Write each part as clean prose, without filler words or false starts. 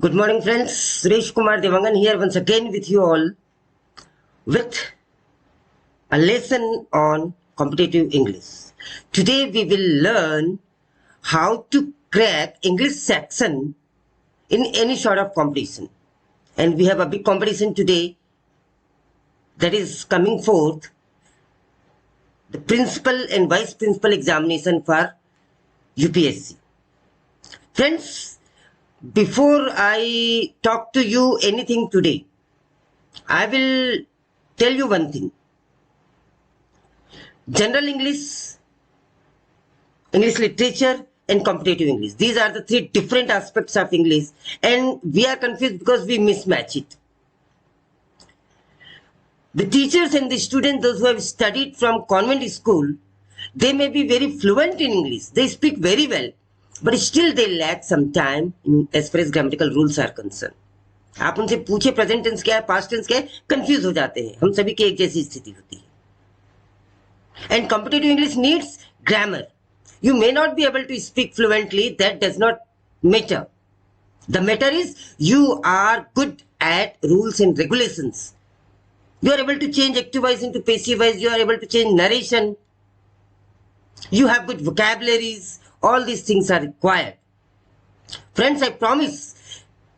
Good morning, friends. Suresh Kumar Devangan here once again with you all with a lesson on competitive English. Today we will learn how to crack English section in any sort of competition. And we have a big competition today that is coming forth, the principal and vice principal examination for UPSC. Friends, before I talk to you anything today, I will tell you one thing. General English, English literature and competitive English. These are the three different aspects of English, and we are confused because we mismatch it. The teachers and the students, those who have studied from convent school, they may be very fluent in English. They speak very well, but still they lack some time in as far as grammatical rules are concerned. आप उनसे पूछे present tense क्या है, past tense क्या है, confuse हो जाते हैं. हम सभी की एक जैसी स्थिति होती है. And competitive English needs grammar. You may not be able to speak fluently. That does not matter. The matter is you are good at rules and regulations. You are able to change active voice into passive voice. You are able to change narration. You have good vocabularies. All these things are required. Friends, I promise,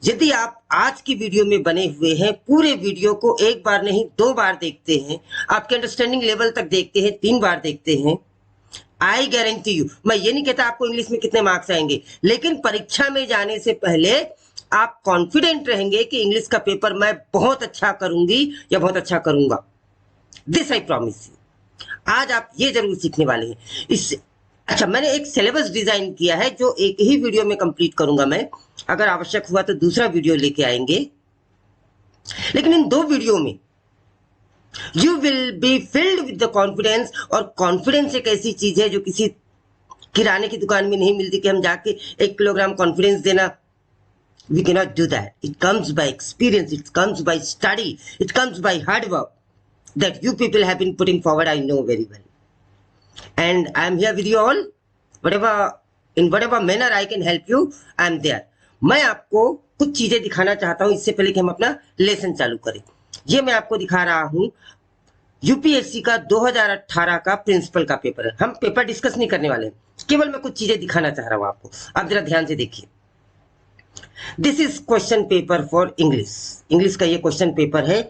यदि आप आज की video में बने हुए हैं, पूरे video को एक बार नहीं 2 बार देखते हैं, आपके अंडरस्टैंडिंग लेवल तक देखते हैं, 3 बार देखते हैं, आई गारंटी यू, मैं ये नहीं कहता आपको इंग्लिश में कितने मार्क्स आएंगे, लेकिन परीक्षा में जाने से पहले आप कॉन्फिडेंट रहेंगे कि इंग्लिश का पेपर मैं बहुत अच्छा करूंगी या बहुत अच्छा करूंगा. This I promise you. आज आप ये जरूर सीखने वाले हैं. अच्छा, मैंने एक सिलेबस डिजाइन किया है जो एक ही वीडियो में कंप्लीट करूंगा मैं. अगर आवश्यक हुआ तो दूसरा वीडियो लेके आएंगे, लेकिन इन 2 वीडियो में you will be filled with the confidence. और कॉन्फिडेंस एक ऐसी चीज है जो किसी किराने की दुकान में नहीं मिलती कि हम जाके 1 किलोग्राम कॉन्फिडेंस देना. We can not do that. It comes by experience, it comes by study, it comes by hard work that you people have been putting forward. I know very well. And I am here with you all. In whatever manner I can help you, I am there. मैं आपको कुछ चीजें दिखाना चाहता हूं इससे पहले कि हम अपना लेसन चालू करें. ये मैं आपको दिखा रहा हूं यूपीएससी का 2018 का प्रिंसिपल का पेपर है. हम पेपर डिस्कस नहीं करने वाले हैं, केवल मैं कुछ चीजें दिखाना चाह रहा हूं आपको. आप जरा ध्यान से देखिए. This is question paper for English. English का ये क्वेश्चन पेपर है.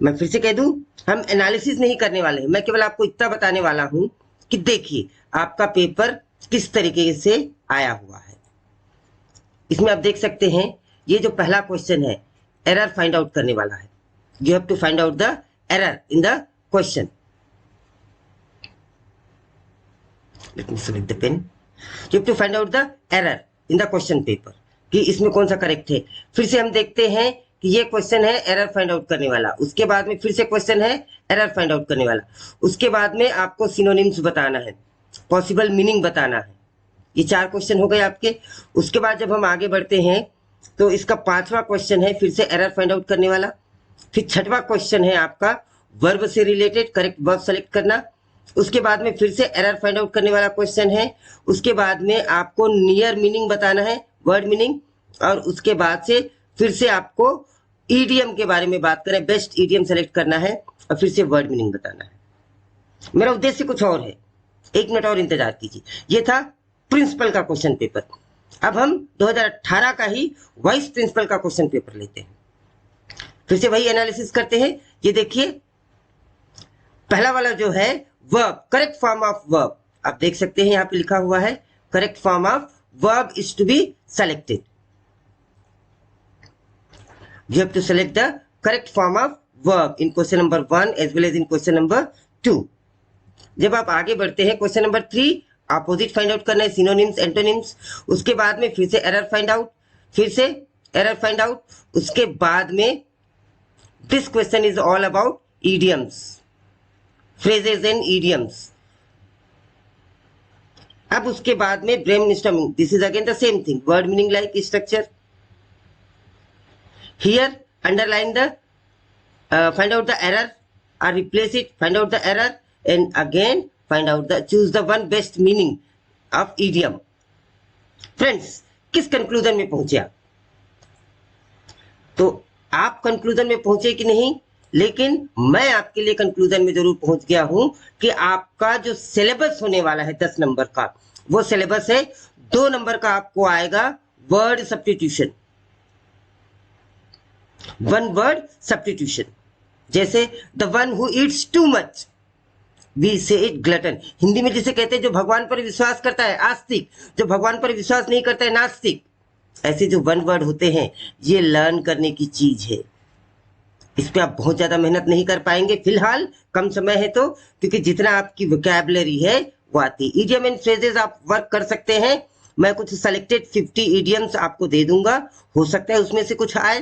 मैं फिर से कह दूं, हम एनालिसिस नहीं करने वाले हैं. मैं केवल आपको इतना बताने वाला हूं कि देखिए आपका पेपर किस तरीके से आया हुआ है. इसमें आप देख सकते हैं, ये जो पहला क्वेश्चन है, एरर फाइंड आउट करने वाला है. You have to find out the error in the question. Let me select the pen. You have to find out the error in the question paper कि इसमें कौन सा करेक्ट है. फिर से हम देखते हैं कि ये क्वेश्चन है एरर फाइंड आउट करने वाला. उसके बाद में फिर से क्वेश्चन है एरर फाइंड आउट करने वाला. उसके बाद में आपको सिनोनिम्स बताना है, पॉसिबल मीनिंग बताना है. ये 4 क्वेश्चन हो गए आपके. उसके बाद जब हम आगे बढ़ते हैं तो इसका 5वां क्वेश्चन है फिर से एरर फाइंड आउट करने वाला. फिर 6वां क्वेश्चन है आपका वर्ब से रिलेटेड करेक्ट वर्ब सेलेक्ट करना. उसके बाद में फिर से एरर फाइंड आउट करने वाला क्वेश्चन है. उसके बाद में आपको नियर मीनिंग बताना है, वर्ड मीनिंग. और उसके बाद से फिर से आपको ईडीएम के बारे में बात करें, बेस्ट ईडीएम सेलेक्ट करना है और फिर से वर्ड मीनिंग बताना है. मेरा उद्देश्य कुछ और है, 1 मिनट और इंतजार कीजिए. ये था प्रिंसिपल का क्वेश्चन पेपर. अब हम 2018 का ही वाइस प्रिंसिपल का क्वेश्चन पेपर लेते हैं. फिर से वही एनालिसिस करते हैं. ये देखिए पहला वाला जो है verb, correct form of verb. आप देख सकते हैं यहां पे लिखा हुआ है correct form of verb is to be selected. You have to select the correct form of verb in question number 1 as well as in question number 2. जब आप आगे बढ़ते हैं question number 3, opposite find out करना है, synonyms antonyms. उसके बाद में फिर से एरर फाइंड आउट, फिर से एरर फाइंड आउट. उसके बाद में this question is all about idioms, phrases and idioms. अब उसके बाद में brainstorming. This is again the same thing, word meaning like structure. Here underline the find out the error or replace it, find out the error and again find out the choose the one best meaning of idiom. Friends, किस conclusion में पहुंचे आप? तो आप conclusion में पहुंचे कि नहीं, लेकिन मैं आपके लिए कंक्लूजन में जरूर पहुंच गया हूं कि आपका जो सिलेबस होने वाला है 10 नंबर का, वो सिलेबस है 2 नंबर का आपको आएगा वर्ड सब्स्टिट्यूशन, 1 वर्ड सब्स्टिट्यूशन। जैसे the one who eats too much, we say it glutton. Hindi में जिसे कहते हैं जो भगवान पर विश्वास करता है आस्तिक, जो भगवान पर विश्वास नहीं करता है नास्तिक। ऐसे जो 1 वर्ड होते हैं ये लर्न करने की चीज है, इस पे आप बहुत ज्यादा मेहनत नहीं कर पाएंगे फिलहाल, कम समय है तो, क्योंकि जितना आपकी वोकैबुलरी है वो आती है। इडियम एंड फ्रेजेस आप वर्क कर सकते हैं, मैं कुछ सेलेक्टेड 50 इडियम्स आपको दे दूंगा, हो सकता है उसमें से कुछ आए।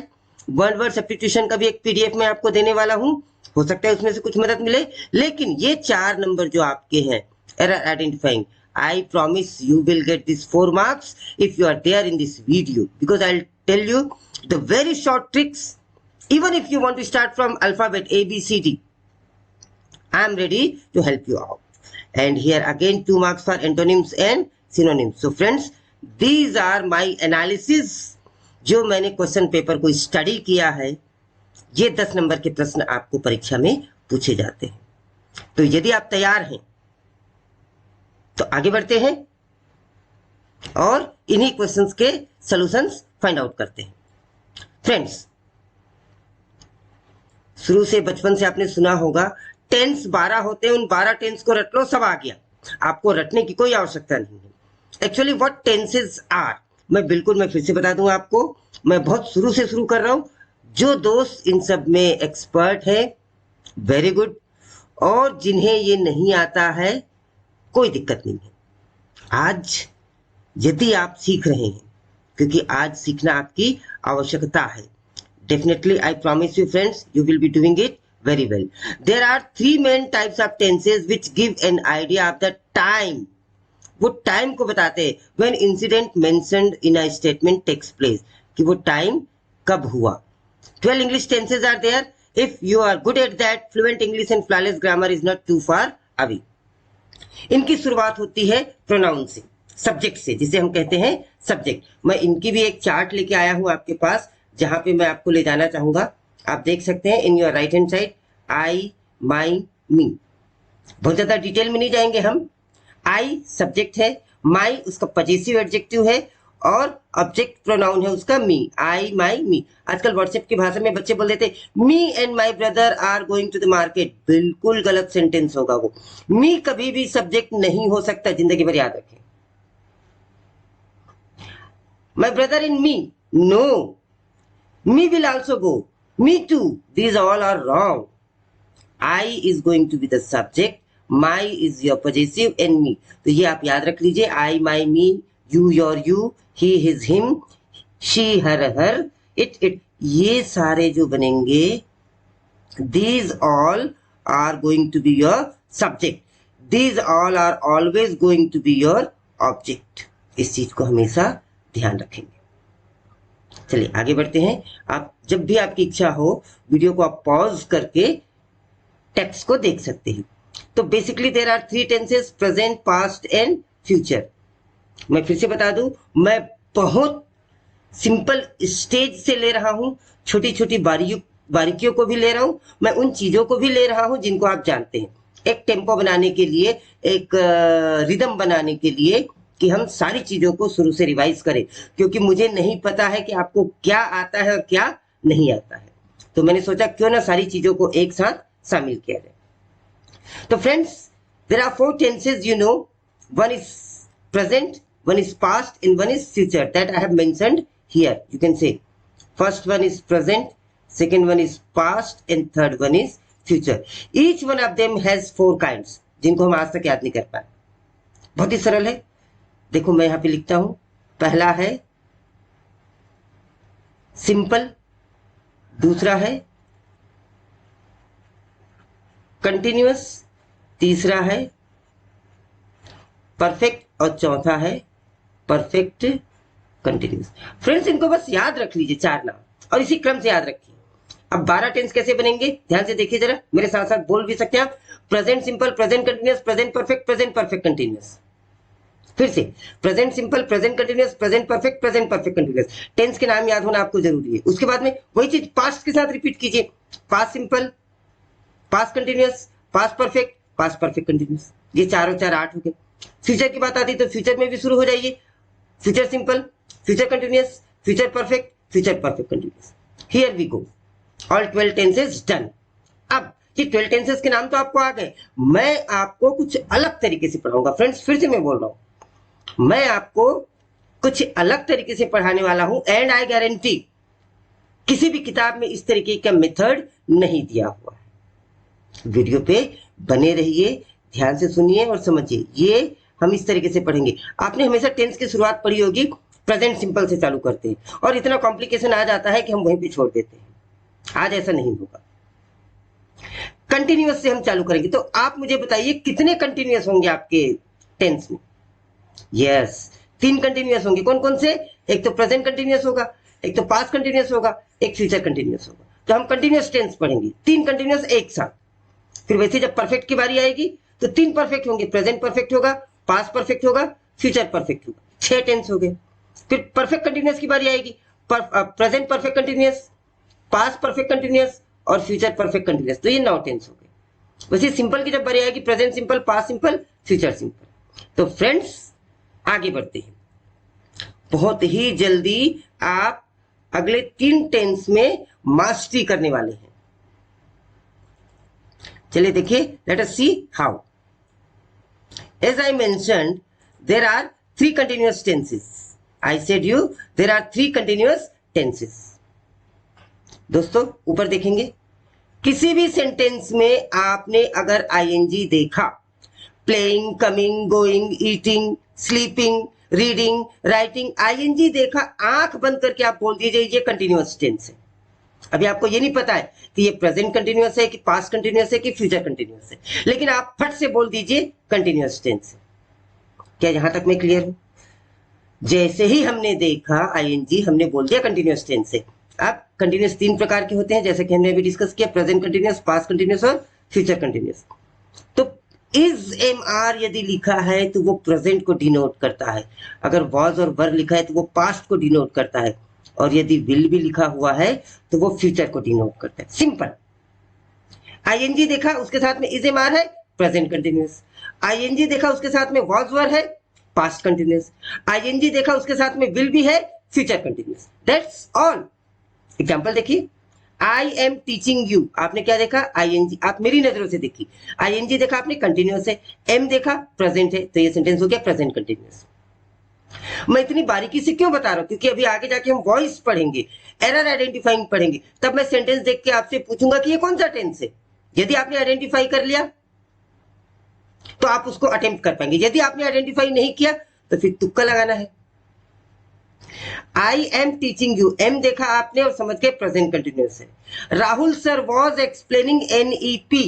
1 वर्ड सब्स्टिट्यूशन का भी एक पीडीएफ में आपको देने वाला हूं, हो सकता है उसमें से कुछ मदद मिले। लेकिन ये 4 नंबर जो आपके हैं error identifying, I promise you will get these 4 marks if you are there in this video, because I'll tell you the very short tricks. Even if you want to start from alphabet A, B, C, D, I am ready to help you out. And here again 2 marks for antonyms and synonyms. So friends, these are my analysis. जो मैंने question paper को study किया है, ये 10 number के प्रश्न आपको परीक्षा में पूछे जाते हैं। तो यदि आप तैयार हैं तो आगे बढ़ते हैं और इन्हीं क्वेश्चंस के सॉल्यूशंस फाइंड आउट करते हैं। फ्रेंड्स, शुरू से बचपन से आपने सुना होगा टेंस 12 होते हैं, उन 12 टेंस को रट लो सब आ गया, आपको रटने की कोई आवश्यकता नहीं है। एक्चुअली व्हाट टेंसेस आर, मैं फिर से बता दूंगा आपको, मैं बहुत शुरू से शुरू कर रहा हूं। जो दोस्त इन सब में एक्सपर्ट है वेरी गुड, और जिन्हें ये नहीं आता है कोई दिक्कत नहीं है। आज यदि आप सीख रहे हैं, क्योंकि आज सीखना आपकी आवश्यकता है, definitely I promise you friends, you will be doing it very well. There are 3 main types of tenses which give an idea of the time. वो टाइम को बताते हैं when incident mentioned in a statement takes place, कि वो time कब हुआ। 12 English tenses are there. If you are good at that, fluent English and flawless grammar is not too far away. इनकी शुरुआत होती है प्रोनाउन से, सब्जेक्ट से, जिसे हम कहते हैं सब्जेक्ट। मैं इनकी भी एक चार्ट लेके आया हूं आपके पास, जहां पे मैं आपको ले जाना चाहूंगा। आप देख सकते हैं in your right hand side, I, my, me. बहुत ज्यादा डिटेल में नहीं जाएंगे हम। आई सब्जेक्ट है, माई उसका पजेसिव एडजेक्टिव है, और ऑब्जेक्ट प्रोनाउन है उसका मी। आई, माई, मी। आजकल व्हाट्सएप की भाषा में बच्चे बोल देते me and my brother are going to the market, बिल्कुल गलत सेंटेंस होगा वो। मी कभी भी सब्जेक्ट नहीं हो सकता, जिंदगी भर याद रखें। My brother in me, no, me will also go, me too, these all are wrong. I is going to be the subject, my is your possessive and me. तो ये आप याद रख लीजिए, I, my, me, you, your, you, he, his, him, she, her, her, it, ये सारे जो बनेंगे, these all are going to be your subject, these all are always going to be your object. इस चीज को हमेशा ध्यान रखेंगे। चलिए आगे बढ़ते हैं। आप जब भी आपकी इच्छा हो वीडियो को आप पॉज करके टेक्स्ट को देख सकते हैं। तो basically there are 3 tenses, present, past and future. मैं फिर से बता दूं, मैं बहुत सिंपल स्टेज से ले रहा हूं, छोटी छोटी बारीकियों को भी ले रहा हूं, मैं उन चीजों को भी ले रहा हूं जिनको आप जानते हैं। एक टेम्पो बनाने के लिए, एक रिदम बनाने के लिए, कि हम सारी चीजों को शुरू से रिवाइज करें, क्योंकि मुझे नहीं पता है कि आपको क्या आता है और क्या नहीं आता है। तो मैंने सोचा क्यों ना सारी चीजों को एक साथ शामिल किया जाए। तो friends, there are 4 tenses, you know, one is present, one is past and one is future, that I have mentioned here. You can say first one is present, second one is past and third one is future. Each one of them has 4 kinds, जिनको हम आज तक याद नहीं कर पाए। बहुत ही सरल है। देखो मैं यहां पे लिखता हूं, पहला है सिंपल, दूसरा है कंटिन्यूअस, तीसरा है परफेक्ट और चौथा है परफेक्ट कंटिन्यूअस। फ्रेंड्स, इनको बस याद रख लीजिए 4 नाम, और इसी क्रम से याद रखिए। अब 12 टेंस कैसे बनेंगे ध्यान से देखिए जरा, मेरे साथ साथ बोल भी सकते हैं आप। Present simple, present continuous, present perfect, present perfect continuous. फिर से present simple, present continuous, present perfect, present perfect continuous, tense के नाम याद होना आपको जरूरी है। उसके बाद में वही चीज पास्ट के साथ रिपीट कीजिए, past simple, past continuous, past perfect, past perfect continuous, ये चारों चार 8 हो गए। फ्यूचर की बात आती है तो फ्यूचर में भी शुरू हो जाइए, future simple, future continuous, future perfect, future perfect continuous. Here we go, all 12 tenses done. अब ये 12 टेंसेस के नाम तो आपको आ गए, मैं आपको कुछ अलग तरीके से पढ़ाऊंगा। फ्रेंड्स फिर से मैं बोल रहा हूं, मैं आपको कुछ अलग तरीके से पढ़ाने वाला हूं, एंड आई गारंटी किसी भी किताब में इस तरीके का मेथड नहीं दिया हुआ है। वीडियो पे बने रहिए, ध्यान से सुनिए और समझिए, ये हम इस तरीके से पढ़ेंगे। आपने हमेशा टेंस की शुरुआत पढ़ी होगी, प्रेजेंट सिंपल से चालू करते हैं और इतना कॉम्प्लिकेशन आ जाता है कि हम वहीं पे छोड़ देते हैं। आज ऐसा नहीं होगा, कंटिन्यूअस से हम चालू करेंगे। तो आप मुझे बताइए कितने कंटिन्यूअस होंगे आपके टेंस में? यस, 3 कंटिन्यूअस होंगे। कौन कौन से? एक तो प्रेजेंट कंटिन्यूअस होगा, एक तो पास्ट कंटिन्यूअस होगा, एक फ्यूचर कंटिन्यूअस होगा। तो हम कंटिन्यूअस टेंस पढ़ेंगे, 3 कंटिन्यूअस एक साथ। फिर वैसे जब परफेक्ट की बारी आएगी तो 3 परफेक्ट होंगे, प्रेजेंट परफेक्ट होगा, पास्ट परफेक्ट होगा, फ्यूचर परफेक्ट होगा, 6 टेंस हो गए। फिर परफेक्ट कंटिन्यूअस की बारी आएगी, present perfect continuous, past perfect continuous और फ्यूचर परफेक्ट कंटिन्यूअस, तो ये 9 टेंस हो गए। वैसे सिंपल की जब बारी आएगी, present simple, past simple, future simple. तो फ्रेंड्स आगे बढ़ते हैं, बहुत ही जल्दी आप अगले 3 टेंस में मास्टरी करने वाले हैं। चलिए देखिए, let us see how. As I mentioned, there are 3 continuous tenses. I said you there are 3 continuous tenses. दोस्तों ऊपर देखेंगे, किसी भी सेंटेंस में आपने अगर आईएनजी देखा, playing, coming, going, eating, sleeping, reading, writing, ING देखा, आंख बंद करके आप बोल दीजिए ये कंटिन्यूअस टेंस है। अभी आपको ये नहीं पता है कि ये प्रेजेंट कंटिन्यूअस है कि पास्ट कंटिन्यूअस है कि फ्यूचर कंटिन्यूअस है, लेकिन आप फट से बोल दीजिए कंटिन्यूअस टेंस है। क्या यहां तक मैं क्लियर हूं? जैसे ही हमने देखा आईएनजी, हमने बोल दिया कंटिन्यूअस टेंस है। अब कंटिन्यूअस 3 प्रकार के होते हैं, जैसे कि हमने अभी डिस्कस किया, प्रेजेंट कंटिन्यूअस, पास्ट कंटिन्यूअस और फ्यूचर कंटिन्यूअस। तो इज एम आर यदि लिखा है तो वो प्रेजेंट को डिनोट करता है, अगर वॉज और वर लिखा है तो वो पास्ट को डिनोट करता है, और यदि विल भी लिखा हुआ है तो वो फ्यूचर को डिनोट करता है। सिंपल। आईएनजी देखा उसके साथ में इज एम आर है, प्रेजेंट कंटिन्यूअस। आईएनजी देखा उसके साथ में वॉज वर है, पास्ट कंटिन्यूअस। आईएनजी देखा उसके साथ में विल भी है, future continuous. That's all. Example देखिए, आई एम टीचिंग यू, आपने क्या देखा? आईएनजी, आप मेरी नजरों से देखी। आईएनजी देखा आपने, कंटिन्यूअस है। एम देखा, प्रेजेंट है, तो ये सेंटेंस हो गया प्रेजेंट कंटिन्यूअस। मैं इतनी बारीकी से क्यों बता रहा हूं? क्योंकि अभी आगे जाके हम वॉइस पढ़ेंगे, एरर आइडेंटिफाइंग पढ़ेंगे, तब मैं सेंटेंस देख के आपसे पूछूंगा कि ये कौन सा टेंस है। यदि आपने आइडेंटिफाई कर लिया तो आप उसको अटेम्प्ट कर पाएंगे, यदि आपने आइडेंटिफाई नहीं किया तो फिर तुक्का लगाना है। I am teaching you, am देखा आपने और समझ के प्रेजेंट कंटिन्यूअस है। Rahul sir was explaining NEP,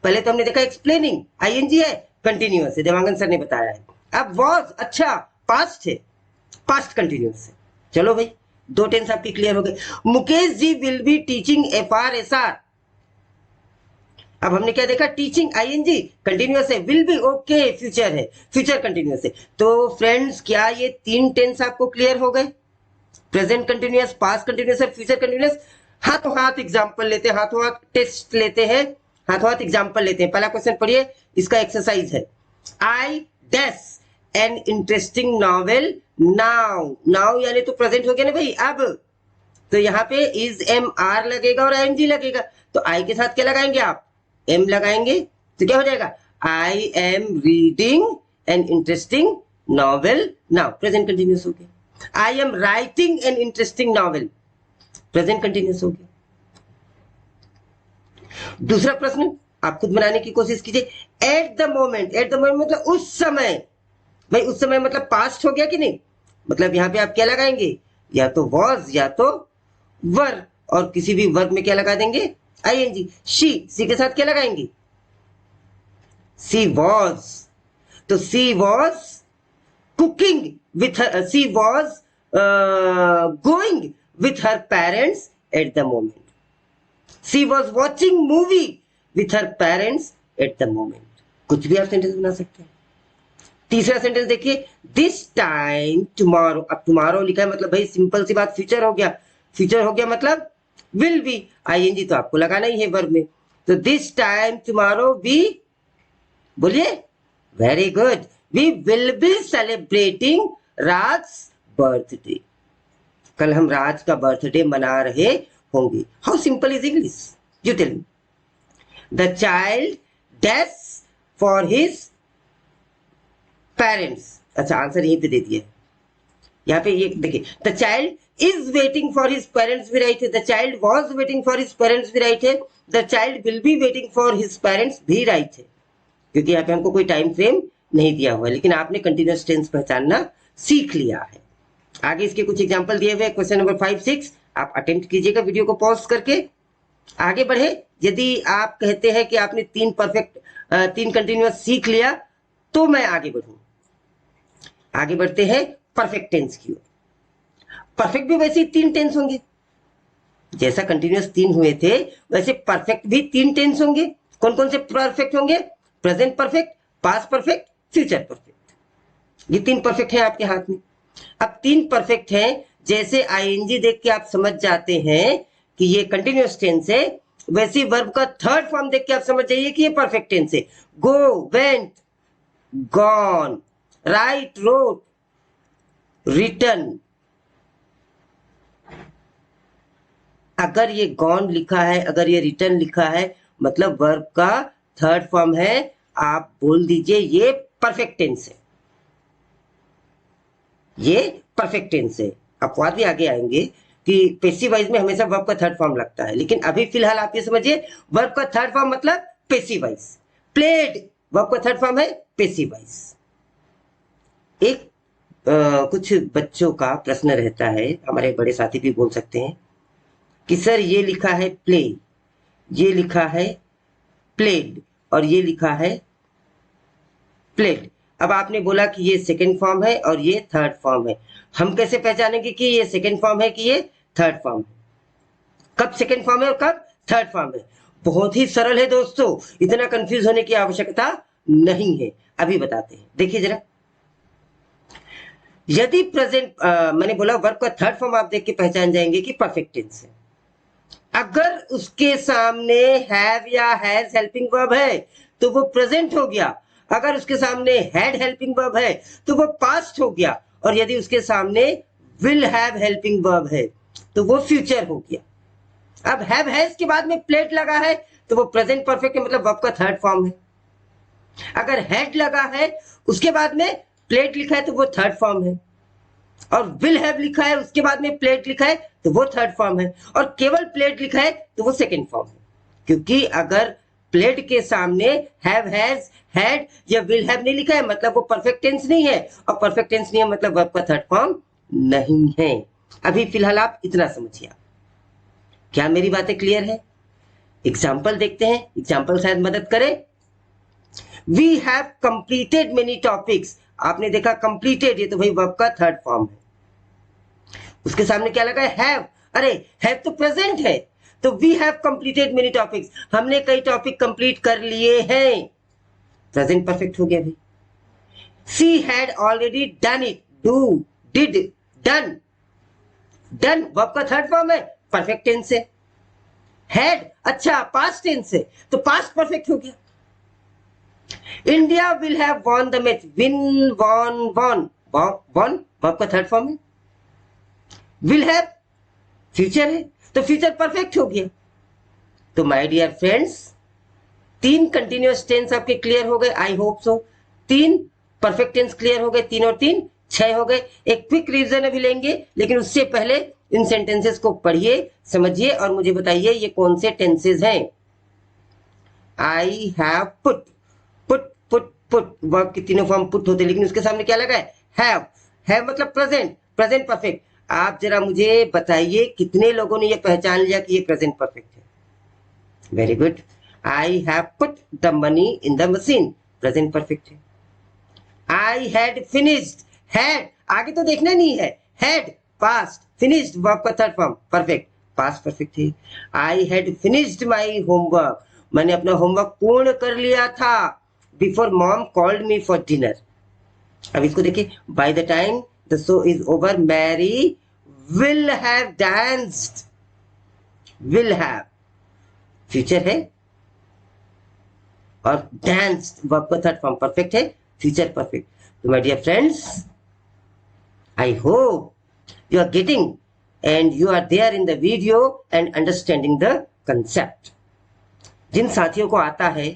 पहले तो हमने देखा एक्सप्लेनिंग, आईएनजी है, कंटिन्यूअस है, देवांगन सर ने बताया है। अब वॉज, अच्छा पास्ट है, पास्ट कंटिन्यूअस है। चलो भाई, 2 टेंस आपकी क्लियर हो गए। Mukesh ji will be teaching एफआरएसआर, अब हमने क्या देखा? टीचिंग, आईएनजी, कंटिन्यूअस है, विल बी ओके, फ्यूचर है, फ्यूचर कंटिन्यूअस है। तो फ्रेंड्स क्या ये 3 टेंस आपको क्लियर हो गए? प्रेजेंट कंटिन्यूअस, पास्ट कंटिन्यूअस और फ्यूचर कंटिन्यूअस। हाथों हाथ एग्जांपल लेते हैं, हाथों हाथ टेस्ट लेते हैं, हाथों हाथ एग्जांपल लेते हैं। पहला क्वेश्चन पढ़िए, इसका एक्सरसाइज है, I dash an interesting novel now. Now यानी तो प्रेजेंट हो गया ना भाई। अब तो यहाँ पे इज एम आर लगेगा और आईएनजी लगेगा, तो आई के साथ क्या लगाएंगे आप? एम लगाएंगे, तो क्या हो जाएगा? I am reading an interesting novel now, present continuous हो गया। I am writing an interesting novel, present continuous हो गया। दूसरा प्रश्न आप खुद बनाने की कोशिश कीजिए, eight the moment, eight the moment मतलब उस समय। भाई उस समय मतलब पास्ट हो गया कि नहीं? मतलब यहां पे आप क्या लगाएंगे? या तो वॉज या तो वर, और किसी भी वर्ग में क्या लगा देंगे? आईएनजी। सी के साथ क्या लगाएंगे? सी वॉज, तो she was cooking with her, she was going with her parents at the moment, she was watching movie with her parents at the moment. कुछ भी आप सेंटेंस बना सकते हैं। तीसरा सेंटेंस देखिए, दिस टाइम टुमारो। अब टुमारो लिखा है मतलब भाई सिंपल सी बात, फ्यूचर हो गया। फ्यूचर हो गया मतलब विल बी, आईएनजी तो आपको लगाना ही है वर्ब में। तो दिस टाइम टुमारो वी, बोलिए, very good, we will be celebrating Raj birthday. कल हम राज का बर्थडे मना रहे होंगे। How simple is English, you tell me. The child dash for his parents. अच्छा, आंसर यहीं पे दे दिया है। यहाँ पे ये देखिए, the child is waiting for his parents भी राइट है, the child was waiting for his parents भी राइट है, the child will be waiting for his parents भी राइट है, क्योंकि यहाँ पे हमको कोई टाइम फ्रेम नहीं दिया हुआ है, लेकिन आपने कंटिन्यूअस टेंस पहचानना सीख लिया है। आगे इसके कुछ एग्जाम्पल दिए हुए, क्वेश्चन नंबर 5, 6 आप अटेम्प्ट कीजिएगा वीडियो को पॉज करके। आगे बढ़े। यदि आप कहते हैं कि आपने तीन कंटिन्यूअस सीख लिया तो मैं आगे बढ़ूं। आगे बढ़ते हैं परफेक्ट टेंस की ओर। परफेक्ट भी वैसे ही 3 टेंस होंगे, जैसा कंटिन्यूअस 3 हुए थे वैसे परफेक्ट भी 3 टेंस होंगे। कौन कौन से परफेक्ट होंगे? Present perfect, past perfect, future perfect. ये 3 परफेक्ट है आपके हाथ में। अब 3 परफेक्ट हैं, जैसे आईएनजी देख के आप समझ जाते हैं कि ये कंटिन्यूअस टेंस है, वैसे वर्ब का थर्ड फॉर्म देख के आप समझ जाइए कि ये परफेक्ट टेंस है। Go, went, gone, write, wrote, return. अगर ये गॉन लिखा है, अगर ये रिटर्न लिखा है, मतलब वर्ब का थर्ड फॉर्म है। आप बोल दीजिए ये परफेक्ट टेंस है, ये परफेक्ट टेंस है। अपवाद भी आगे आएंगे कि पेसिव वाइज में हमेशा वर्ब का थर्ड फॉर्म लगता है, लेकिन अभी फिलहाल आप ये समझिए वर्ब का थर्ड फॉर्म मतलब पेसिव वाइज। प्लेड वर्ब का थर्ड फॉर्म है पेसिव वाइज। एक कुछ बच्चों का प्रश्न रहता है, हमारे बड़े साथी भी बोल सकते हैं कि सर ये लिखा है प्ले, ये लिखा है प्लेड और ये लिखा है प्लेड। अब आपने बोला कि ये सेकंड फॉर्म है और ये थर्ड फॉर्म है, हम कैसे पहचानेंगे कि ये सेकंड फॉर्म है कि ये थर्ड फॉर्म है? कब सेकंड फॉर्म है और कब थर्ड फॉर्म है? बहुत ही सरल है दोस्तों, इतना कंफ्यूज होने की आवश्यकता नहीं है। अभी बताते हैं, देखिए जरा। यदि प्रेजेंट मैंने बोला वर्ब का थर्ड फॉर्म आप देख के पहचान जाएंगे कि परफेक्ट टेंस है। अगर उसके सामने हैव या हैज हेल्पिंग वर्ब है तो वो प्रेजेंट हो गया, अगर उसके सामने हैड हेल्पिंग वर्ब है तो वो पास्ट हो गया, और यदि उसके सामने विल हैव हेल्पिंग वर्ब है तो वो फ्यूचर हो गया। अब हैव हैज के बाद में प्लेड लगा है तो वो प्रेजेंट परफेक्ट है, मतलब वर्ब का थर्ड फॉर्म है। अगर हैड लगा है उसके बाद में प्लेड लिखा है तो वो थर्ड फॉर्म है, और विल हैव लिखा है उसके बाद में प्लेड लिखा है तो वो थर्ड फॉर्म है, और केवल प्लेड लिखा है तो वो सेकंड फॉर्म है। क्योंकि अगर प्लेड के सामने हैव, हैज, हैड या विल हैव नहीं लिखा है मतलब वो परफेक्ट टेंस नहीं है, और परफेक्ट टेंस नहीं है मतलब वर्ब का थर्ड फॉर्म नहीं है। अभी फिलहाल आप इतना समझिए। क्या मेरी बातें क्लियर है? एग्जाम्पल देखते हैं, एग्जाम्पल शायद मदद करे। We have completed many topics. आपने देखा कंप्लीटेड, ये तो भाई वर्ब का थर्ड फॉर्म है। उसके सामने क्या लगा है? हैव। अरे हैव तो प्रेजेंट है, तो we have completed many topics, हमने कई टॉपिक कंप्लीट कर लिए हैं, प्रेजेंट परफेक्ट हो गया भाई। She had already done it, do, did, done. Done verb का थर्ड फॉर्म है, परफेक्ट टेंस है। हैड अच्छा पास्ट टेंस है, तो पास्ट परफेक्ट हो गया। India will have won the match, win, won, won, won verb का थर्ड फॉर्म है। विल हैव फ्यूचर है, तो फ्यूचर परफेक्ट हो गया। तो my dear friends, 3 continuous tense आपके क्लियर हो गए, I hope so. 3 perfect tense clear हो गए, 3 और 3 6 हो गए। एक क्विक रिवीजन अभी लेंगे, लेकिन उससे पहले इन सेंटेंसेस को पढ़िए, समझिए और मुझे बताइए ये कौन से टेंसेस हैं। आई have put, put, put, put verb के तीनों फॉर्म पुट होते हैं, लेकिन उसके सामने क्या लगा है? हैव। हैव मतलब प्रेजेंट, प्रेजेंट परफेक्ट। आप जरा मुझे बताइए कितने लोगों ने ये पहचान लिया कि ये प्रेजेंट परफेक्ट है? Very good. I have put the money in the machine, present perfect है। आई हैड फिनिश्ड, हैड आगे तो देखना नहीं है, हैड पास्ट, फिनिश्ड वर्ब का third form, perfect, past perfect है। I had finished my homework, मैंने अपना होमवर्क पूर्ण कर लिया था। Before mom called me for dinner, अब इसको देखिए, by the time the show is over Mary will have danced, will have future है और डांस्ड वर्ब का थर्ड फॉर्म परफेक्ट है, फ्यूचर परफेक्ट। तो my dear friends, I hope you are getting and you are there in the video and understanding the concept। जिन साथियों को आता है,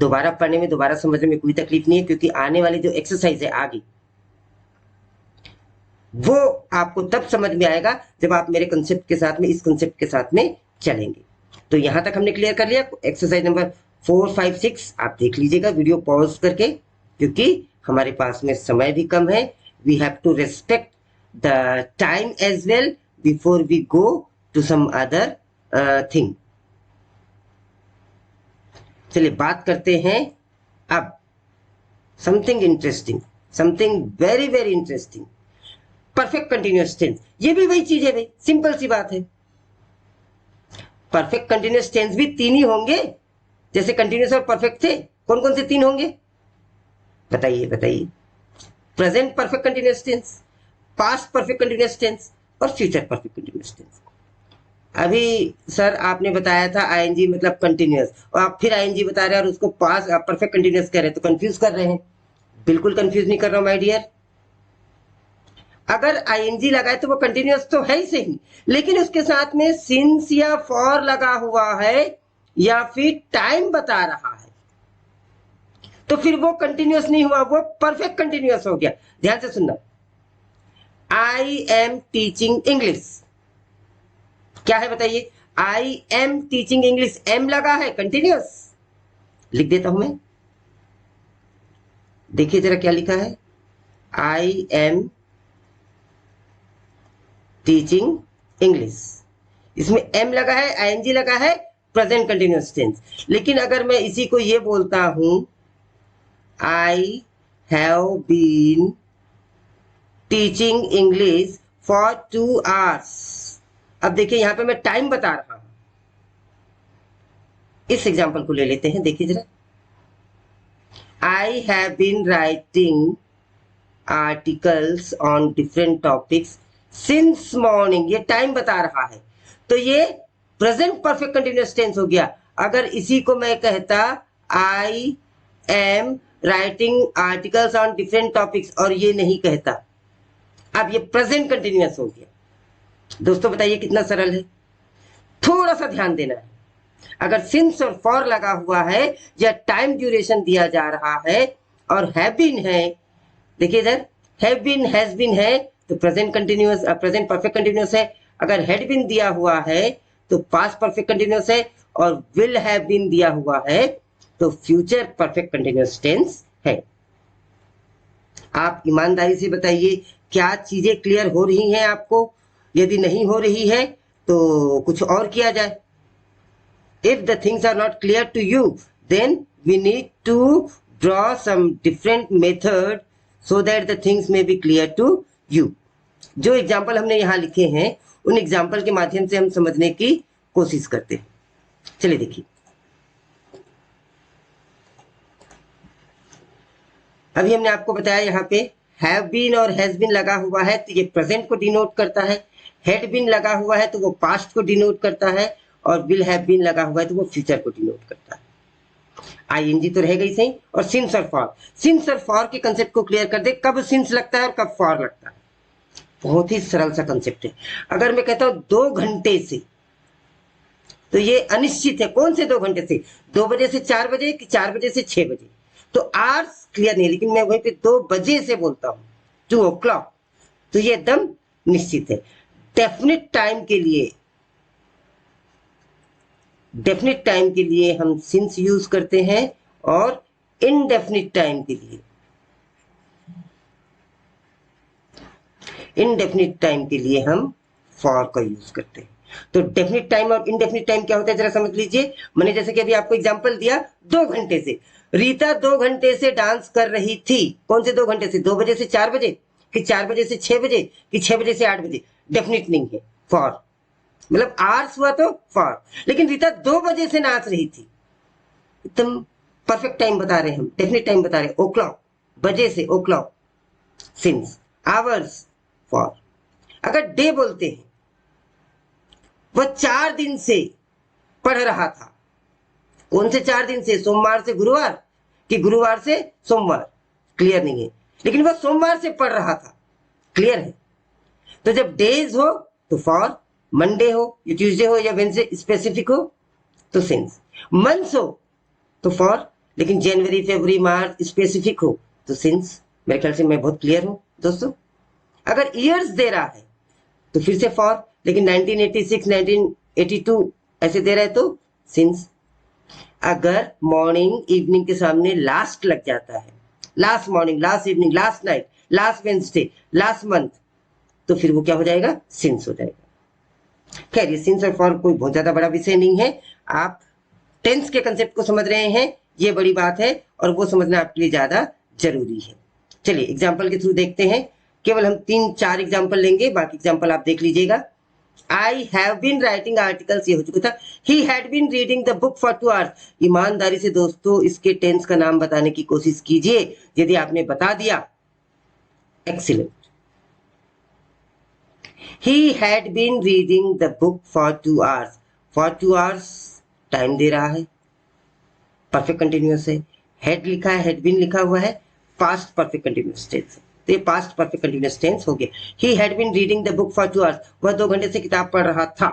दोबारा पढ़ने में, दोबारा समझने में कोई तकलीफ नहीं है, क्योंकि आने वाली जो एक्सरसाइज है आगे, वो आपको तब समझ में आएगा जब आप मेरे कंसेप्ट के साथ में, इस कंसेप्ट के साथ में चलेंगे। तो यहां तक हमने क्लियर कर लिया। एक्सरसाइज नंबर 4, 5, 6 आप देख लीजिएगा वीडियो पॉज करके, क्योंकि हमारे पास में समय भी कम है। We have to respect the time as well before we go to some other thing। चलिए बात करते हैं अब something interesting, something very very interesting, perfect continuous tense. ये भी वही चीज है भाई, सिंपल सी बात है। परफेक्ट कंटिन्यूअस टेंस भी 3 ही होंगे, जैसे कंटिन्यूअस और परफेक्ट थे। कौन कौन से 3 होंगे बताइए बताइए? Present perfect continuous tense, past perfect continuous tense और फ्यूचर परफेक्ट कंटिन्यूअस टेंस। अभी सर आपने बताया था आईएनजी मतलब कंटिन्यूअस, और आप फिर आईएनजी बता रहे हैं और उसको पास्ट परफेक्ट कंटिन्यूअस कह रहे हैं, तो कंफ्यूज कर रहे हैं। बिल्कुल कंफ्यूज नहीं कर रहा हूं माय डियर। अगर आईएनजी लगाए तो वो कंटिन्यूअस तो है ही सही, लेकिन उसके साथ में सिंस या फॉर लगा हुआ है या फिर टाइम बता रहा है, तो फिर वो कंटिन्यूअस नहीं हुआ, वो परफेक्ट कंटिन्यूअस हो गया। ध्यान से सुनना, आई एम टीचिंग इंग्लिश, क्या है बताइए? I am teaching English, am लगा है, कंटिन्यूअस। लिख देता हूं मैं, देखिए जरा क्या लिखा है, आई एम टीचिंग इंग्लिश। इसमें एम लगा है, आईएनजी लगा है, प्रेजेंट कंटिन्यूअस टेंस। लेकिन अगर मैं इसी को ये बोलता हूं, I have been teaching English for 2 hours, अब देखिए यहां पे मैं टाइम बता रहा हूं। इस एग्जांपल को ले लेते हैं, देखिए जरा, I have been writing articles on different topics since morning, ये टाइम बता रहा है, तो ये प्रेजेंट परफेक्ट कंटिन्यूअस टेंस हो गया। अगर इसी को मैं कहता I am writing articles on different topics और ये नहीं कहता, अब ये प्रेजेंट कंटिन्यूअस हो गया। दोस्तों बताइए कितना सरल है? थोड़ा सा ध्यान देना है। अगर सिंस और फॉर लगा हुआ है या टाइम ड्यूरेशन दिया जा रहा है और हैव बीन है, देखिए इधर हैव बीन हैज बीन है तो present continuous, present perfect continuous है। अगर हैड बीन दिया हुआ है तो पास्ट परफेक्ट कंटिन्यूअस है, और विल हैव बीन दिया हुआ है तो फ्यूचर परफेक्ट कंटिन्यूअस टेंस है। आप ईमानदारी से बताइए क्या चीजें क्लियर हो रही हैं आपको? यदि नहीं हो रही है तो कुछ और किया जाए। If the things are not clear to you, then we need to draw some different method so that the things may be clear to you। जो एग्जाम्पल हमने यहाँ लिखे हैं उन एग्जाम्पल के माध्यम से हम समझने की कोशिश करते हैं। चलिए देखिए, अभी हमने आपको बताया यहाँ पे हैव बीन और हैज बीन लगा हुआ है तो ये प्रेजेंट को डिनोट करता है, हैड बीन लगा हुआ है तो वो पास्ट को डिनोट करता है, और विल हैव बीन लगा हुआ है तो वो फ्यूचर को डिनोट करता है। आईएनजी तो रहेगा ही सही, और सिंस और फॉर, सिंस और फॉर के कंसेप्ट को क्लियर कर दे, कब सिंस लगता है और कब फॉर लगता है। बहुत ही सरल सा कंसेप्ट है। अगर मैं कहता हूं 2 घंटे से, तो ये अनिश्चित है। कौन से 2 घंटे से? 2 बजे से 4 बजे कि 4 बजे से 6 बजे? तो आवर्स क्लियर नहीं, लेकिन मैं वहीं पे 2 बजे से बोलता हूं, 2 o'clock, तो ये एकदम निश्चित है। डेफिनेट टाइम के लिए, डेफिनेट टाइम के लिए हम सिंस यूज करते हैं, और इनडेफिनिट टाइम के लिए, इनडेफिनिट टाइम के लिए हम फॉर का यूज करते हैं। तो डेफिनिट टाइम और इनडेफिनिट टाइम क्या होता है जरा समझ लीजिए। मैंने जैसे कि अभी आपको एग्जांपल दिया, 2 घंटे से, रीता 2 घंटे से डांस कर रही थी। कौन से 2 घंटे से? 2 बजे से 4 बजे कि 4 बजे से 6 बजे कि 6 बजे से 8 बजे? डेफिनिट नहीं है, फॉर, मतलब आवर्स हुआ तो फॉर। लेकिन रीता 2 बजे से नाच रही थी, एकदम परफेक्ट टाइम बता रहे हैं हम, डेफिनेट टाइम बता रहे हैं, o'clock, बजे से o'clock, सिंस, आवर्स फॉर। अगर डे बोलते हैं, वह 4 दिन से पढ़ रहा था। कौन से 4 दिन से? सोमवार से गुरुवार कि गुरुवार से सोमवार? क्लियर नहीं है, लेकिन वह सोमवार से पढ़ रहा था, क्लियर है। तो जब डेज हो तो फॉर, मंडे हो या ट्यूसडे हो या वेडनेसडे स्पेसिफिक हो तो सिंस, मंथ्स हो तो फॉर, लेकिन जनवरी फरवरी मार्च स्पेसिफिक हो तो सिंस। मेरे ख्याल से मैं बहुत क्लियर हूं दोस्तों। अगर ईयर्स दे रहा है तो फिर से फॉर, लेकिन 1986 1982 ऐसे दे रहा है तो सिंस। अगर मॉर्निंग इवनिंग के सामने लास्ट लग जाता है, last morning, last evening, last night, last Wednesday, last month, तो फिर वो क्या हो जाएगा? सिंस हो जाएगा। खैर, ये सिंस और फॉर कोई बहुत ज्यादा बड़ा विषय नहीं है। आप टेंस के कंसेप्ट को समझ रहे हैं, ये बड़ी बात है, और वो समझना आपके लिए ज्यादा जरूरी है। चलिए एग्जाम्पल के थ्रू देखते हैं। केवल हम 3-4 एग्जाम्पल लेंगे, बाकी एग्जाम्पल आप देख लीजिएगा। I have been writing articles, ये हो चुका था। He had been reading the book for 2 hours। ईमानदारी से दोस्तों इसके टेंस का नाम बताने की कोशिश कीजिए। यदि आपने बता दिया, excellent. He had been reading the book for 2 hours। For 2 hours time दे रहा है, परफेक्ट कंटिन्यूअस है। हैड लिखा है, हैड बीन लिखा हुआ है, पास्ट परफेक्ट कंटिन्यूअस टेंस है, तो ये पास्ट परफेक्ट कंटिन्यूअस टेंस हो गया। He had been reading the book for 2 hours। वह 2 घंटे से किताब पढ़ रहा था।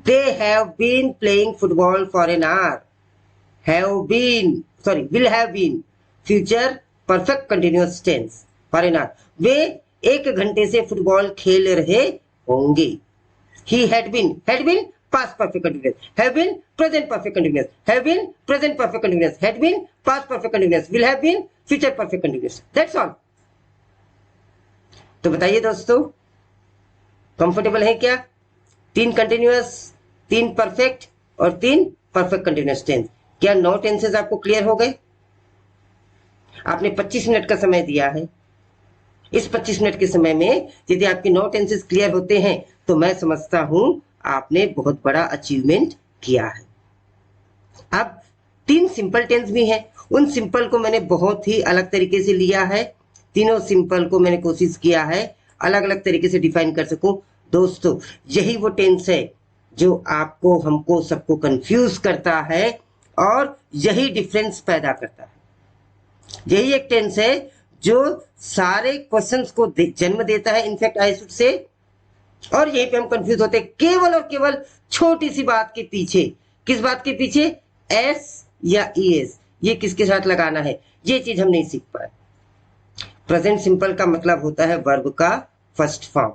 They have been playing football for an hour। will have been future perfect continuous tense for an hour. वे 1 घंटे से फुटबॉल खेल रहे होंगे। He had been past perfect continuous, have been present perfect continuous, have been present perfect continuous, had been past perfect continuous, will have been future perfect continuous। That's all। तो बताइए दोस्तों, comfortable है क्या? 3 continuous, 3 perfect और 3 perfect continuous tense. क्या 9 tenses आपको clear हो गए? आपने 25 मिनट का समय दिया है। इस 25 मिनट के समय में यदि आपके 9 टेंसेस क्लियर होते हैं तो मैं समझता हूं आपने बहुत बड़ा अचीवमेंट किया है। अब 3 सिंपल टेंस भी हैं। उन सिंपल को मैंने बहुत ही अलग तरीके से लिया है। तीनों सिंपल को मैंने कोशिश किया है अलग अलग तरीके से डिफाइन कर सकूं। दोस्तों, यही वो टेंस है जो आपको, हमको, सबको कंफ्यूज करता है और यही डिफरेंस पैदा करता है। यही एक टेंस है जो सारे क्वेश्चंस को जन्म देता है, इनफैक्ट आई शुड से, और यहीं पे हम कंफ्यूज होते हैं केवल और केवल छोटी सी बात के पीछे। किस बात के पीछे? एस या ईएस, ये किसके साथ लगाना है, ये चीज हम नहीं सीख पाए। प्रेजेंट सिंपल का मतलब होता है वर्ब का फर्स्ट फॉर्म।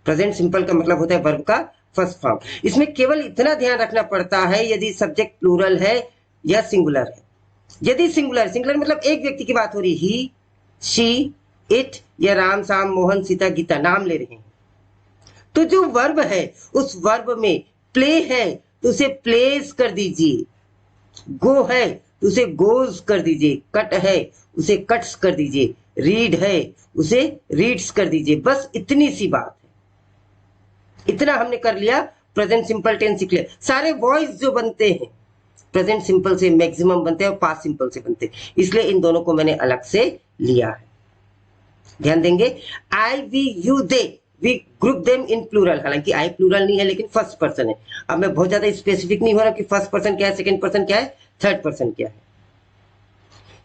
प्रेजेंट सिंपल का मतलब होता है वर्ब का फर्स्ट फॉर्म। इसमें केवल इतना ध्यान रखना पड़ता है यदि सब्जेक्ट प्लूरल है या सिंगुलर है। यदि सिंगुलर मतलब एक व्यक्ति की बात हो रही, ही, शी, इट या राम, शाम, मोहन, सीता, गीता, नाम ले रहे हैं, तो जो वर्ब है उस वर्ब में प्ले है तो उसे प्लेस कर दीजिए, गो है तो उसे गोज कर दीजिए, कट है उसे कट्स कर दीजिए, रीड है उसे रीड्स कर दीजिए। बस इतनी सी बात है, इतना हमने कर लिया। प्रेजेंट सिंपल टेंस सीख लिया। सारे वॉइस जो बनते हैं प्रेजेंट सिंपल से मैक्सिमम बनते हैं और पास्ट सिंपल से बनते हैं, इसलिए इन दोनों को मैंने अलग से लिया है। ध्यान देंगे, I, we, you, they, we group them in plural. हालांकि आई प्लूरल नहीं है लेकिन फर्स्ट पर्सन है। अब मैं बहुत ज्यादा स्पेसिफिक नहीं हो रहा कि फर्स्ट पर्सन क्या है, सेकंड पर्सन क्या है, थर्ड पर्सन क्या है।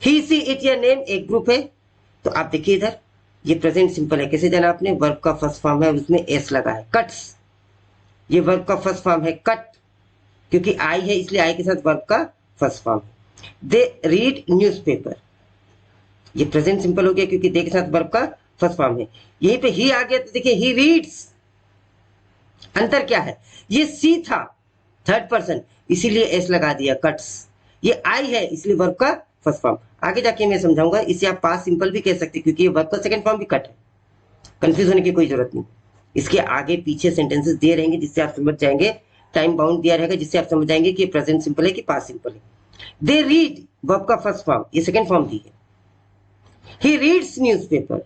ही, सी, इट या नेम एक ग्रुप है। तो आप देखिए इधर, ये प्रेजेंट सिंपल है। कैसे जाना आपने? वर्ब का फर्स्ट फॉर्म है, उसमें एस लगा है, कट्स। ये वर्ब का फर्स्ट फॉर्म है कट, क्योंकि आई है इसलिए आई के साथ वर्ब का first form. They read newspaper, ये प्रेजेंट सिंपल हो गया क्योंकि दे के साथ वर्ब का फर्स्ट फॉर्म है। यहीं पे ही आ गया तो देखिए ही रीड्स। अंतर क्या है? ये सी था थर्ड पर्सन इसीलिए एस लगा दिया, कट्स। ये आई है इसलिए वर्ब का फर्स्ट फॉर्म। आगे जाके मैं समझाऊंगा, इसे आप पास्ट सिंपल भी कह सकते क्योंकि ये वर्ब का सेकंड फॉर्म भी कट है। कंफ्यूज होने की कोई जरूरत नहीं। इसके आगे पीछे सेंटेंसेस दिए रहेंगे जिससे आप समझ जाएंगे, टाइम बाउंड दिया रहेगा जिससे आप समझ जाएंगे कि प्रेजेंट सिंपल है कि पास्ट सिंपल है। दे रीड वर्ब का फर्स्ट फॉर्म, ये सेकंड फॉर्म दी है। He reads newspaper.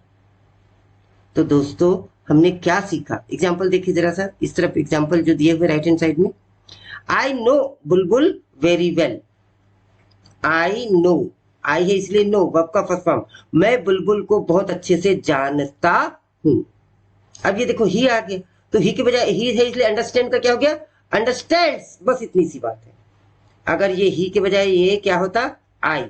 तो दोस्तों हमने क्या सीखा? एग्जाम्पल देखिए जरा सा, इस तरफ एग्जाम्पल जो दिए हुए राइट हैंड साइड में। I know Bulbul very well. I know, आई है इसलिए नो, वर्ब का फर्स्ट फॉर्म। मैं बुलबुल को बहुत अच्छे से जानता हूं। अब ये देखो ही आ गया, तो ही के बजाय ही है इसलिए अंडरस्टैंड का क्या हो गया, अंडरस्टैंड्स। बस इतनी सी बात है। अगर ये ही के बजाय ये क्या होता आई,